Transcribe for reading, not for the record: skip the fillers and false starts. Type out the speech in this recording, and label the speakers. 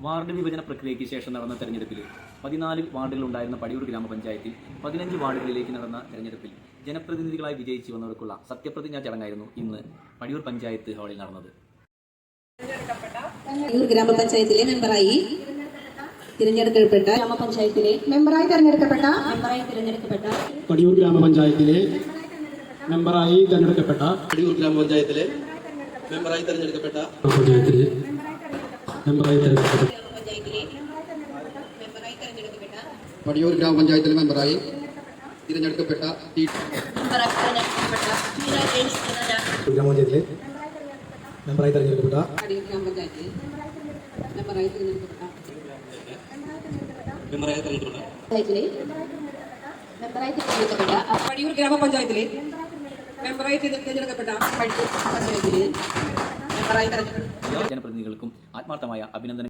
Speaker 1: Ward വിഭജന പ്രക്രിയയ്ക്ക് ശേഷം നടന്ന തെരഞ്ഞെടുപ്പിൽ 14 വാർഡുകളുണ്ടായിരുന്ന പടിയൂർ ഗ്രാമപഞ്ചായത്തിൽ 15 വാർഡുകളിലേക്ക് നടന്ന തെരഞ്ഞെടുപ്പിൽ ജനപ്രതിനിധികളായി വിജയിച്ചു വന്നവർക്കുള്ള സത്യപ്രതിജ്ഞാ ചടങ്ങായിരുന്നു ഇന്ന് പടിയൂർ പഞ്ചായത്ത് ഹാളിൽ നടന്നത്.
Speaker 2: പടിയൂർ ഗ്രാമപഞ്ചായത്തിലെ മെമ്പറായി തിരഞ്ഞെടുക്കപ്പെട്ട
Speaker 3: പടിയൂർ ഗ്രാമപഞ്ചായത്തിലെ മെമ്പറായി തിരഞ്ഞെടുക്കപ്പെട്ട
Speaker 4: പടിയൂർ ഗ്രാമപഞ്ചായത്തിലെ മെമ്പറായി തിരഞ്ഞെടുക്കപ്പെട്ട പടിയൂർ ഗ്രാമപഞ്ചായത്തിലെ മെമ്പറായി തിരഞ്ഞെടുക്കപ്പെട്ട
Speaker 3: ഗ്രാമപഞ്ചായത്തിലെ മെമ്പറായി തിരഞ്ഞെടുക്കപ്പെട്ട
Speaker 2: പടിയൂർ ഗ്രാമപഞ്ചായത്തിലെ മെമ്പറായി തിരഞ്ഞെടുക്കപ്പെട്ട
Speaker 1: ജനപ്രതിനിധികൾക്കും ആത്മാർത്ഥമായ അഭിനന്ദനം.